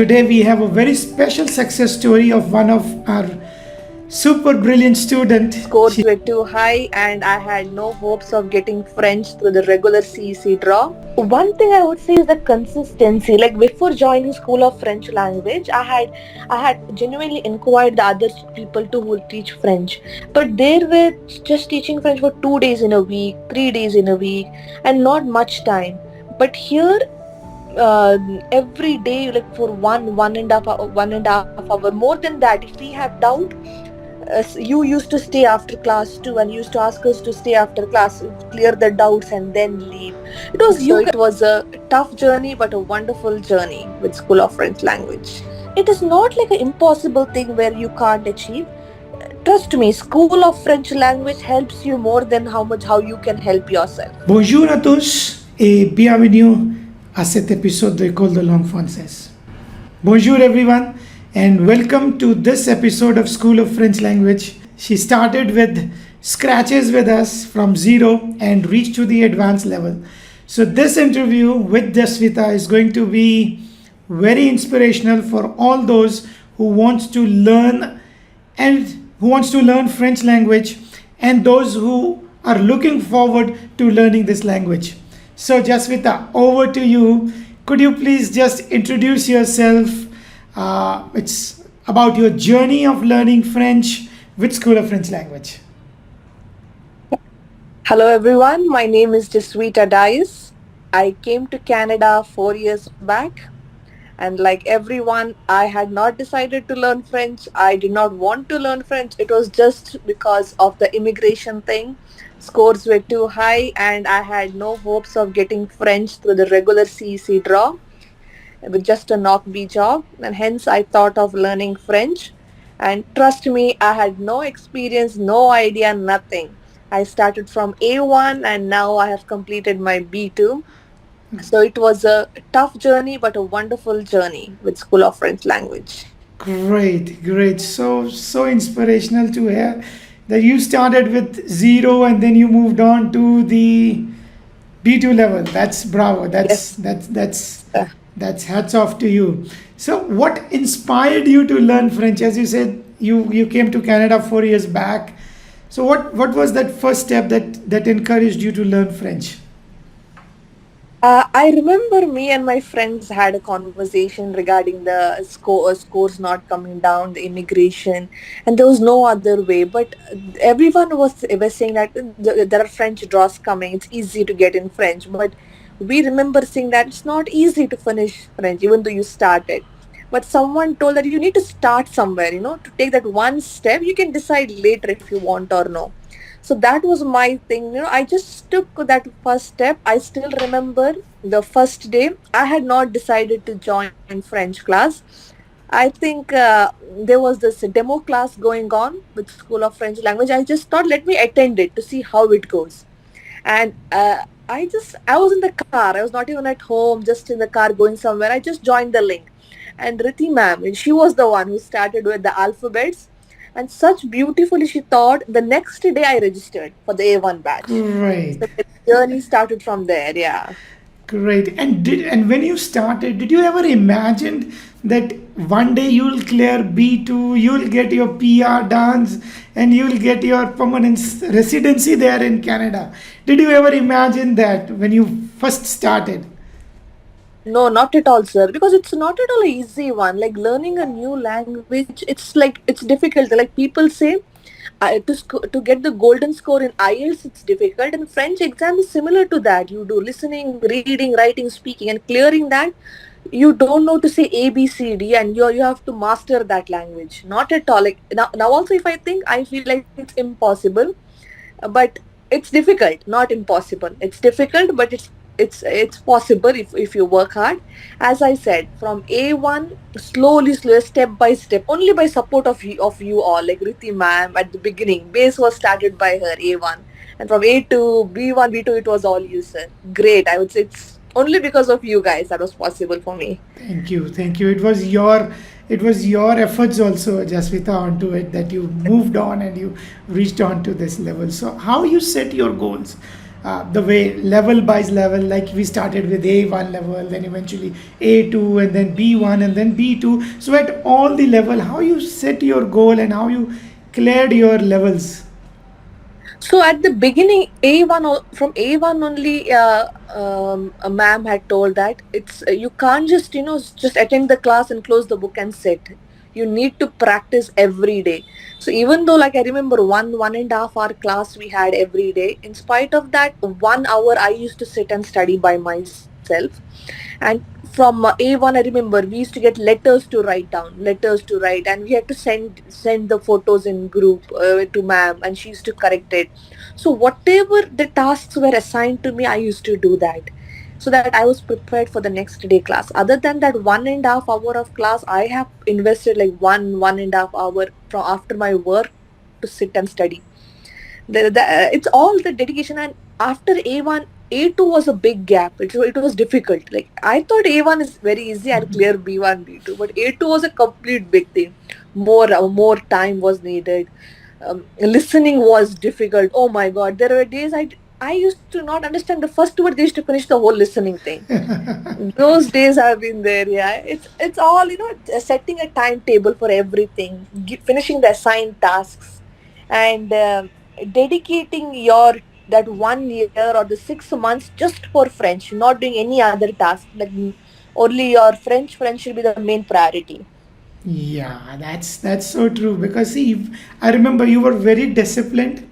Today we have a very special success story of one of our super brilliant student. Scores were too high and I had no hopes of getting French through the regular CEC draw. One thing I would say is the consistency. Like before joining School of French Language, I had genuinely inquired the other people too who would teach French. But they were just teaching French for 2 days in a week, 3 days in a week, and not much time. But here every day, like for one and a half hour, more than that, if we have doubt, you used to stay after class too, and used to ask us to stay after class, clear the doubts, and then leave. It was a tough journey, but a wonderful journey with School of French Language. It is not like an impossible thing where you can't achieve. Trust me, School of French Language helps you more than how you can help yourself. Bonjour à tous et bienvenue à cet épisode de École de langue française. Bonjour everyone and welcome to this episode of School of French Language. She started with scratches with us from zero and reached to the advanced level. So this interview with Jasvita is going to be very inspirational for all those who wants to learn French language and those who are looking forward to learning this language. So Jasvita, over to you. Could you please just introduce yourself? It's about your journey of learning French with School of French Language. Hello everyone, my name is Jasvita Dias. I came to Canada 4 years back, and like everyone, I had not decided to learn French. I did not want to learn French. It was just because of the immigration thing. Scores were too high and I had no hopes of getting French through the regular CEC draw with just a knock B job, and hence I thought of learning French. And trust me, I had no experience, no idea, nothing. I started from A1 and now I have completed my B2. So it was a tough journey, but a wonderful journey with School of French Language. Great. So inspirational to hear that you started with zero and then you moved on to the B2 level. That's bravo. Yes. That's hats off to you. So what inspired you to learn French? As you said, you came to Canada 4 years back. So what was that first step that encouraged you to learn French? I remember me and my friends had a conversation regarding the scores not coming down, the immigration, and there was no other way. But everyone was saying that there are French draws coming. It's easy to get in French, but we remember saying that it's not easy to finish French, even though you started. But someone told that you need to start somewhere, to take that one step. You can decide later if you want or no. So that was my thing. I just took that first step. I still remember the first day. I had not decided to join French class. I think there was this demo class going on with School of French Language. I just thought, let me attend it to see how it goes. And I was in the car. I was not even at home, just in the car going somewhere. I just joined the link. And Riti ma'am, she was the one who started with the alphabets. And such beautifully she taught. The next day I registered for the A1 batch. Great. So the journey started from there, yeah. Great. And when you started, did you ever imagine that one day you'll clear B2, you'll get your PR dance, and you'll get your permanent residency there in Canada? Did you ever imagine that when you first started? No, not at all, sir. Because it's not at all an easy one. Like learning a new language, it's difficult. Like people say, to get the golden score in IELTS, it's difficult. And French exam is similar to that. You do listening, reading, writing, speaking, and clearing that. You don't know to say A, B, C, D, and you have to master that language. Not at all. Like now also, if I feel like it's impossible, but it's difficult, not impossible. It's difficult, but it's possible if you work hard. As I said, from A1, slowly, step by step, only by support of you all, like Riti ma'am at the beginning. Base was started by her, A1. And from A2, B1, B2, it was all you, sir. Great. I would say it's only because of you guys that was possible for me. Thank you. It was your efforts also, Jasvita, onto it that you moved on and you reached on to this level. So how you set your goals? the way level by level, like we started with A1 level, then eventually A2, and then B1, and then B2. So at all the level, how you set your goal and how you cleared your levels. So at the beginning, from A1 only, a ma'am had told that it's you can't just just attend the class and close the book and sit. You need to practice every day. So even though, like, I remember 1.5 hour class we had every day, in spite of that 1 hour I used to sit and study by myself. And from A1, I remember we used to get letters to write, and we had to send the photos in group to ma'am, and she used to correct it. So whatever the tasks were assigned to me, I used to do that, so that I was prepared for the next day class. Other than that 1.5 hour of class, I have invested like 1.5 hour from after my work to sit and study. It's all the dedication. And after A1, A2 was a big gap. It was difficult. Like, I thought A1 is very easy and clear B1, B2, but A2 was a complete big thing. More time was needed. Listening was difficult. Oh my God, there were days I used to not understand the first word. They used to finish the whole listening thing. Those days have been there. Yeah, it's all setting a timetable for everything, finishing the assigned tasks, and dedicating your that 1 year or the 6 months just for French, not doing any other task. Like, only your French should be the main priority. Yeah, that's so true. Because see, I remember you were very disciplined,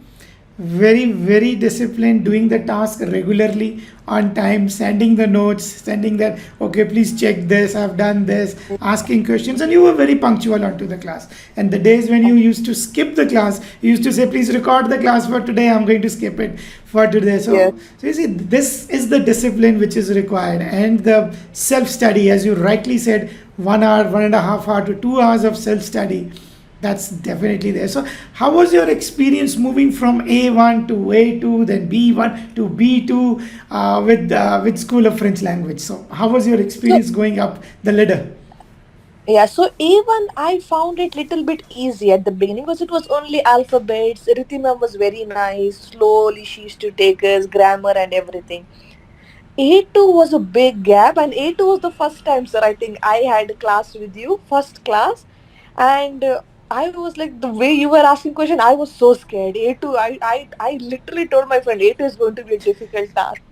very disciplined, doing the task regularly on time, sending the notes, sending that, okay, please check this, I've done this, asking questions, and you were very punctual onto the class. And the days when you used to skip the class, you used to say, please record the class for today, I'm going to skip it for today. Yes. So you see, this is the discipline which is required, and the self study, as you rightly said, 1 hour, 1.5 hour to 2 hours of self study. That's definitely there. So, how was your experience moving from A1 to A2, then B1 to B2 with School of French Language? So, how was your So experience going up the ladder? yeah, so A1 I found it little bit easy at the beginning because it was only alphabets. Rhythm was very nice. Slowly she used to take us grammar and everything. A2 was a big gap, and A2 was the first time, sir, I think I had a class with you, first class, and I was like, the way you were asking question, I was so scared. A2, I literally told my friend, A2 is going to be a difficult task.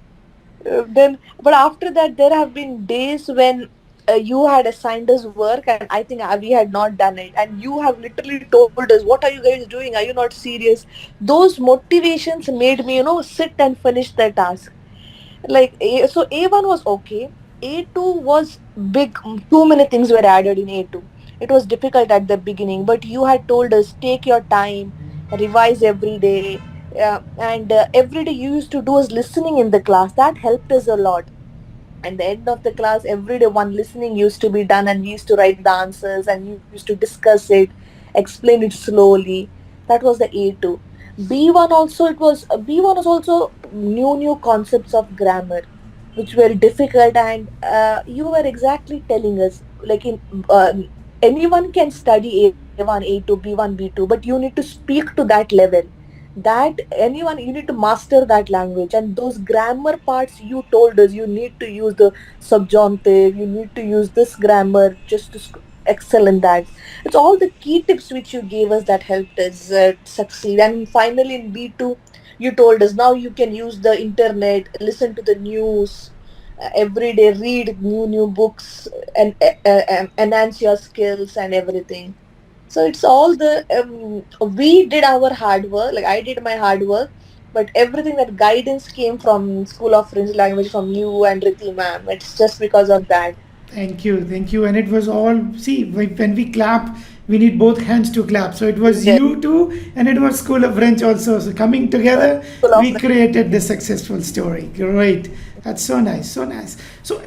But after that, there have been days when you had assigned us work, and I think we had not done it, and you have literally told us, "What are you guys doing? Are you not serious?" Those motivations made me, sit and finish the task. So A1 was okay. A2 was big. Too many things were added in A2. It was difficult at the beginning, but you had told us take your time, revise every day, and every day you used to do is listening in the class. That helped us a lot. At the end of the class, every day one listening used to be done, and we used to write the answers and used to discuss it, explain it slowly. That was the A2. B1 also, it was B1 was also new concepts of grammar, which were difficult, and you were exactly telling us, like, in anyone can study A1, A2, B1, B2, but you need to speak to that level. That anyone, you need to master that language, and those grammar parts you told us, you need to use the subjunctive, you need to use this grammar just to excel in that. It's all the key tips which you gave us that helped us succeed. And finally in B2, you told us now you can use the internet, listen to the news every day, read new books, and enhance your skills and everything. So it's all the we did our hard work. Like, I did my hard work, but everything, that guidance came from School of French Language, from you and Riti ma'am. It's just because of that. Thank you. And it was all, see, when we clap, we need both hands to clap. So it was Yes, you too, and it was School of French also. So coming together, School of we French. created this successful story. Great. That's so nice, so nice. So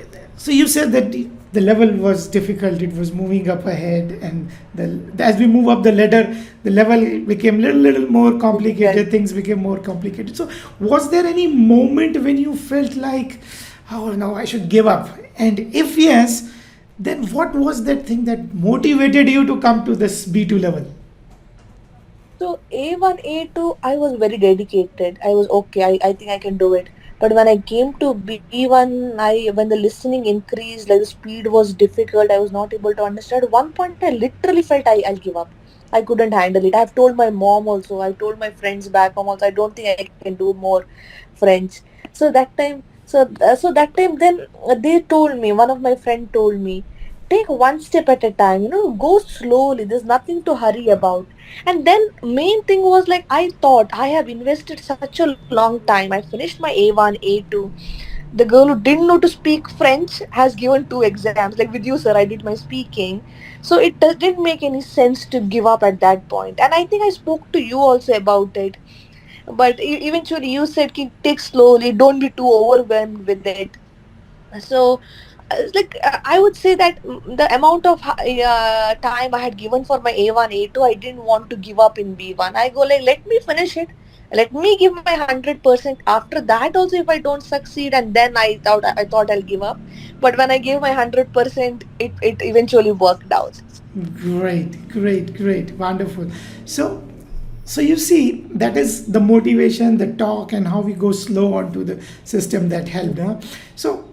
you said that the level was difficult. It was moving up ahead, and as we move up the ladder, the level became little more complicated. Things became more complicated. So was there any moment when you felt like, oh no, I should give up? And if yes, then what was that thing that motivated you to come to this B2 level? So A1, A2, I was very dedicated. I was okay. I think I can do it. But when I came to B1, when the listening increased, like the speed was difficult. I was not able to understand. At one point, I literally felt I'll give up. I couldn't handle it. I've told my mom also. I told my friends back home also. I don't think I can do more French. So that time, then they told me. One of my friend told me, take one step at a time. Go slowly. There's nothing to hurry about. And then main thing was like I thought I have invested such a long time. I finished my A1, A2. The girl who didn't know to speak French has given two exams. Like with you, sir, I did my speaking. So didn't make any sense to give up at that point. And I think I spoke to you also about it. But eventually you said, take slowly, don't be too overwhelmed with it. So I would say that the amount of time I had given for my A1, A2, I didn't want to give up in B1. I go like, let me finish it, let me give my 100%. After that also, if I don't succeed, and then I thought I'll give up. But when I gave my 100%, it eventually worked out. Great, great, great, wonderful. So, so you see, that is the motivation, the talk, and how we go slow onto the system that helped. Huh? So,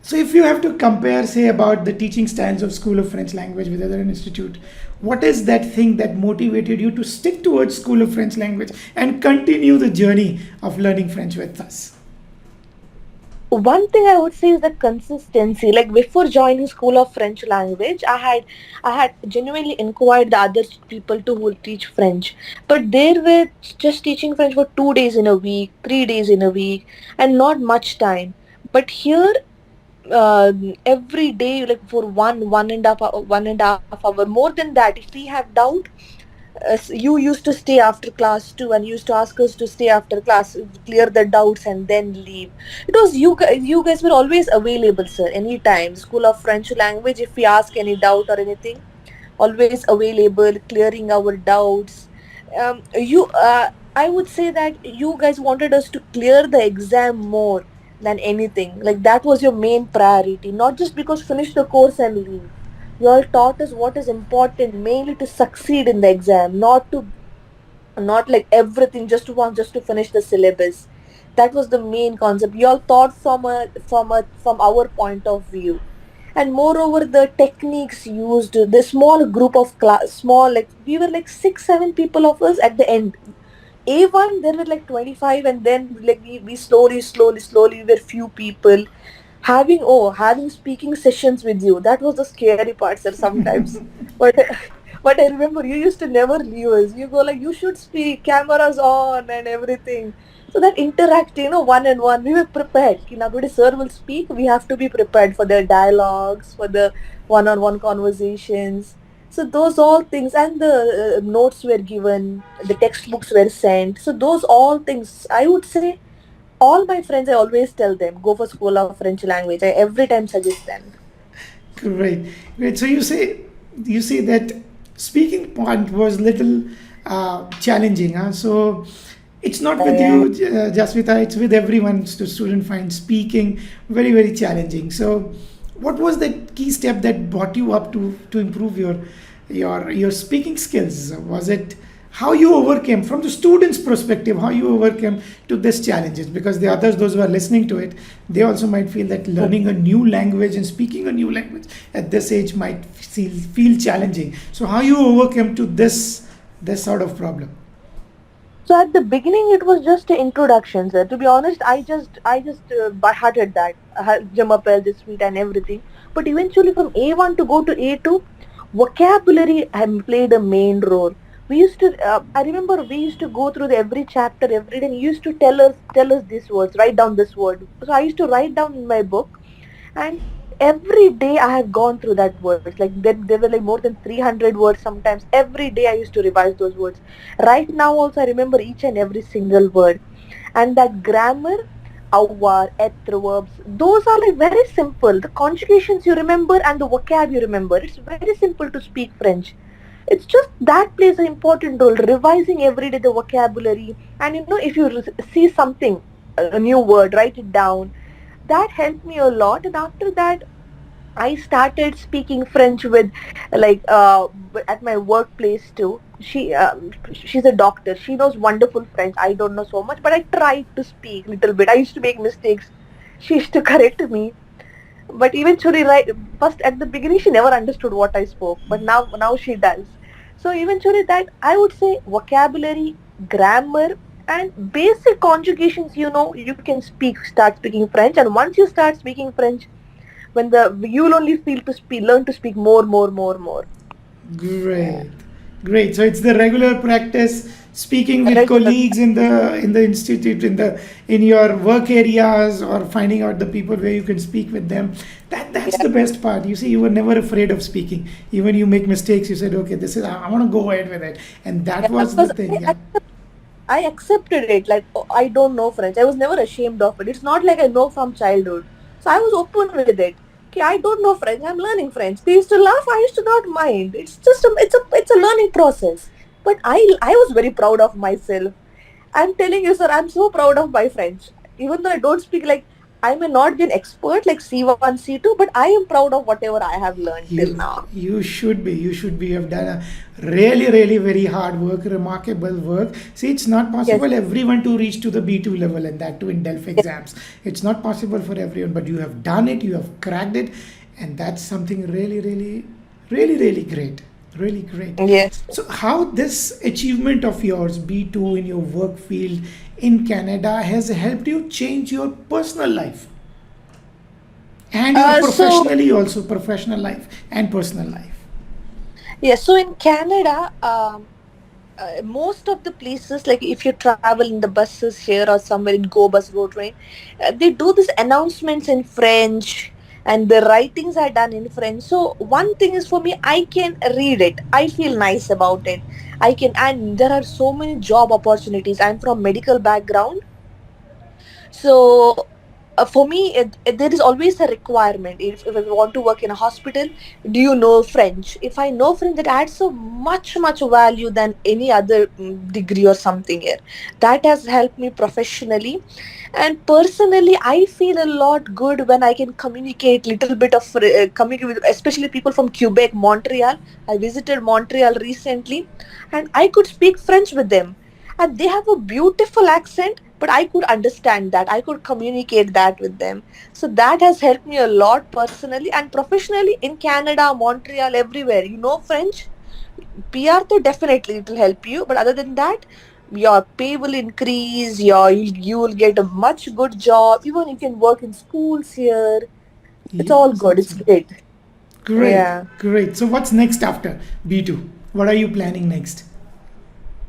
so if you have to compare, say, about the teaching styles of School of French Language with other institute, what is that thing that motivated you to stick towards School of French Language and continue the journey of learning French with us? One thing I would say is the consistency. Like before joining School of French Language, I had genuinely inquired the other people to who will teach French, but they were just teaching French for 2 days in a week, 3 days in a week, and not much time. But here, every day, like for one and a half hour, more than that, if we have doubt, you used to stay after class too, and used to ask us to stay after class, clear the doubts, and then leave. It was you guys were always available, sir, anytime. School of French Language, if we ask any doubt or anything, always available, clearing our doubts. You I would say that you guys wanted us to clear the exam more than anything. Like that was your main priority, not just because finish the course and leave. You all taught us what is important mainly to succeed in the exam, not like everything just to finish the syllabus. That was the main concept. You all taught from our point of view. And moreover, the techniques used, the small group of class, small, like we were like 6 7 people of us at the end. A1 there were like 25, and then like we slowly we were few people having speaking sessions with you. That was the scary part, sir, sometimes. But but I remember you used to never leave us. You go like, you should speak, cameras on and everything. So that interacting, one and one, we were prepared. Now today sir will speak, we have to be prepared for their dialogues, for the one-on-one conversations. So those all things, and the notes were given, the textbooks were sent. So those all things, I would say, all my friends, I always tell them, go for School of French Language. I every time suggest them. Great, great. So you say that speaking part was little challenging, huh? So it's not with Yeah. you, Jaswita. It's with everyone. The student finds speaking very very challenging. So, what was the key step that brought you up to improve your speaking skills? Was it how you overcame from the student's perspective, how you overcame to this challenges? Because the others, those who are listening to it, they also might feel that learning a new language and speaking a new language at this age might feel challenging. So how you overcame to this sort of problem? So at the beginning, it was just an introduction, sir. To be honest, I just by hearted that Jamapel, this sweet and everything. But eventually, from A1 to go to A2, vocabulary played a main role. We used to, I remember we used to go through every chapter every day, and he used to tell us these words, write down this word. So I used to write down in my book, and every day I have gone through that words. Like there were like more than 300 words sometimes. Every day I used to revise those words. Right now also I remember each and every single word. And that grammar, avoir, être, verbs, those are like very simple. The conjugations you remember and the vocab you remember. It's very simple to speak French. It's just that plays an important role. Revising every day the vocabulary, and if you see something, a new word, write it down. That helped me a lot. And after that, I started speaking French with, like, at my workplace too. She's a doctor. She knows wonderful French. I don't know so much, but I tried to speak little bit. I used to make mistakes. She used to correct me, but eventually, right, first at the beginning she never understood what I spoke, but now she does. So eventually, that I would say vocabulary, grammar, and basic conjugations, you can start speaking French. And once you start speaking French, when the you'll only feel to speak learn to speak more. Yeah. Great, great. So it's the regular practice, speaking with Regular. colleagues in the institute, in your work areas, or finding out the people where you can speak with them. That's Yeah. the best part. You see, you were never afraid of speaking. Even you make mistakes, you said, okay, this is I want to go ahead with it, and that Yeah, was the because thing. Yeah. I accepted it. Like, oh, I don't know French. I was never ashamed of it. It's not like I know from childhood. So I was open with it. Okay, I don't know French. I'm learning French. They used to laugh. I used to not mind. It's a learning process. But I was very proud of myself. I'm telling you, sir, I'm so proud of my French. Even though I don't speak, like, I may not be an expert like C1, C2, but I am proud of whatever I have learned till You now. you should be. You should be. You have done a really very hard work, remarkable work. See, it's not Yes, possible everyone to reach to the B2 level, and that too in Delphi yes, exams. It's not possible for everyone, but you have done it. You have cracked it, and that's something really great. Really great. yes. So, how this achievement of yours, B2 in your work field in Canada, has helped you change your personal life and your So professional life and personal life. yeah, so in Canada, most of the places, like if you travel in the buses here or somewhere in Go Bus Go Train, they do these announcements in French, and the writings are done in French. So one thing is, for me, I can read it. I feel nice about it. I can, and there are so many job opportunities. I'm from medical background, so for me, there is always a requirement. If I want to work in a hospital, do you know French? If I know French, that adds so much value than any other degree or something here. That has helped me professionally, and personally, I feel a lot good when I can communicate little bit of communicate with, especially people from Quebec, Montreal. I visited Montreal recently, and I could speak French with them, and they have a beautiful accent, but I could understand that, I could communicate that with them. So that has helped me a lot personally and professionally in Canada, Montreal, everywhere. You know French, PR, though definitely it will help you, but other than that, your pay will increase, you will get a much good job, even you can work in schools here. It's all Yes, good, it's absolutely. great. Great, Yeah. great. So what's next after B2? What are you planning next?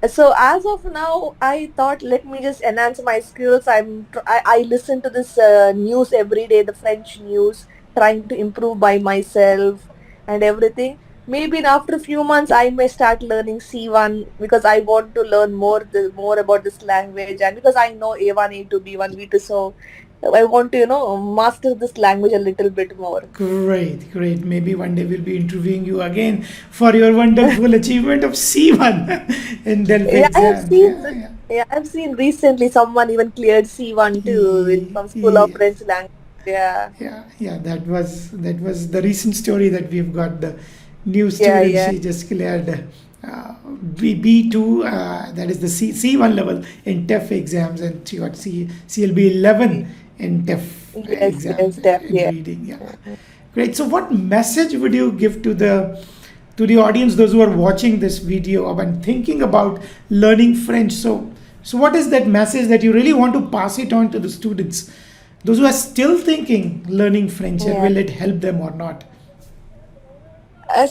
So as of now, I thought, let me just enhance my skills. I listen to this news every day, the French news, trying to improve by myself and everything. Maybe in after a few months, I may start learning C1, because I want to learn more about this language, and because I know A1, A2, B1, B2. So I want to master this language a little bit more. Great, great. Maybe one day we'll be interviewing you again for your wonderful achievement of C1 in Delphi Yeah, I have exams. seen. Yeah, yeah. Yeah, I've seen recently someone even cleared C1 too in some school of Yes. French language. Yeah, Yeah. That was the recent story that we've got. The new yeah, student, yeah, she just cleared B2, that is the C1 level in TEF exams, and she got CLB 11 in TEF yes, exams in yeah. reading. Yeah, great. So, what message would you give to the audience, those who are watching this video and thinking about learning French? So what is that message that you really want to pass it on to the students, those who are still thinking learning French, and Yeah. will it help them or not?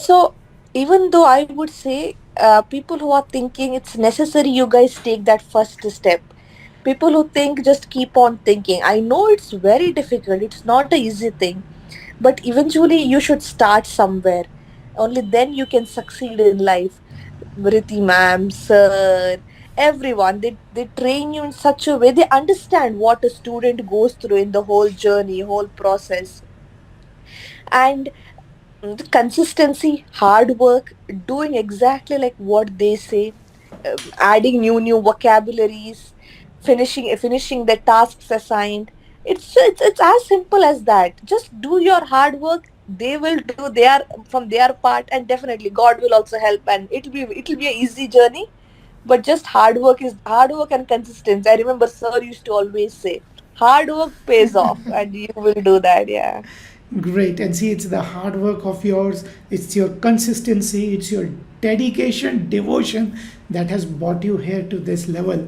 So even though I would say, people who are thinking it's necessary, you guys take that first step. People who think, just keep on thinking. I know it's very difficult. It's not an easy thing, but eventually you should start somewhere. Only then you can succeed in life. Riti ma'am, sir, everyone, they train you in such a way, they understand what a student goes through in the whole journey, whole process. And the consistency, hard work, doing exactly like what they say, adding new vocabularies, finishing the tasks assigned. It's as simple as that. Just do your hard work, they will do their from their part, and definitely God will also help, and it'll be an easy journey. But just hard work and consistency. I remember sir used to always say, hard work pays off, and you will do that. Yeah. Great. And see, it's the hard work of yours, it's your consistency, it's your dedication, devotion that has brought you here to this level.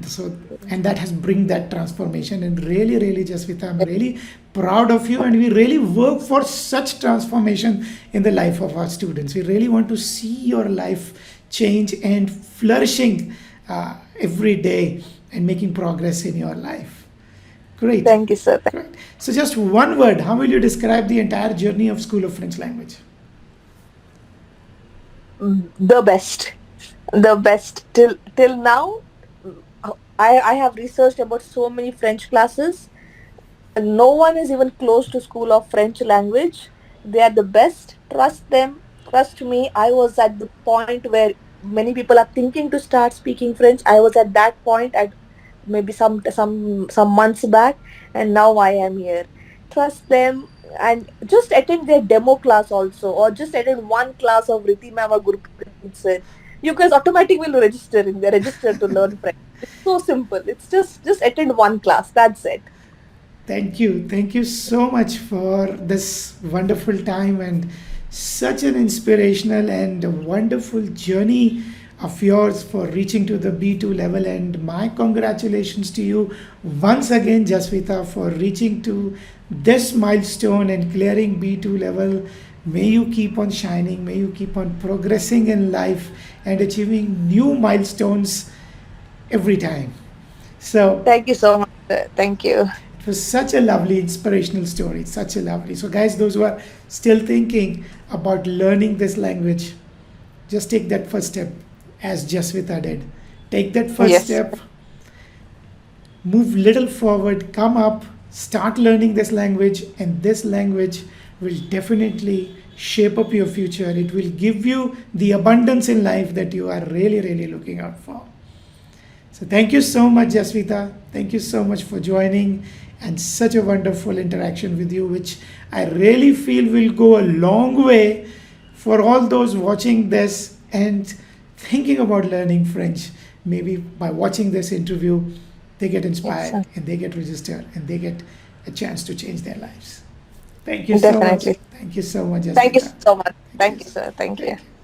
So, and that has bring that transformation. And really, really, Jasvita, I'm really proud of you. And we really work for such transformation in the life of our students. We really want to see your life change and flourishing every day and making progress in your life. Great. Thank you, sir. Right. So, just one word, how will you describe the entire journey of School of French Language? The best, the best till now. I have researched about so many French classes. No one is even close to School of French Language. They are the best. Trust them. Trust me. I was at the point where many people are thinking to start speaking French. I was at that point at maybe some months back, and now I am here. Trust them, and just attend their demo class also, or just attend one class of Riti ma'am or Gurpreet sir. You guys automatically will register to learn French. It's so simple. It's just attend one class. That's it. Thank you. Thank you so much for this wonderful time and such an inspirational and wonderful journey of yours for reaching to the B2 level. And my congratulations to you once again, Jasvita, for reaching to this milestone and clearing B2 level. May you keep on shining. May you keep on progressing in life and achieving new milestones every time. So, Thank you so much, sir. Thank you. it was such a lovely, inspirational story. Such a lovely. So, guys, those who are still thinking about learning this language, just take that first step, as Jasvita did. Take that first Yes. step, move little forward, come up, start learning this language, and this language will definitely shape up your future. It will give you the abundance in life that you are really, really looking out for. So thank you so much, Jasvita. Thank you so much for joining and such a wonderful interaction with you, which I really feel will go a long way for all those watching this and thinking about learning French. Maybe by watching this interview, they get inspired Yes, and they get registered and they get a chance to change their lives. Thank you so much. definitely. Thank you so much, Thank you Jasvita. so much. Thank Thank you. you, sir. Thank Thank you. you.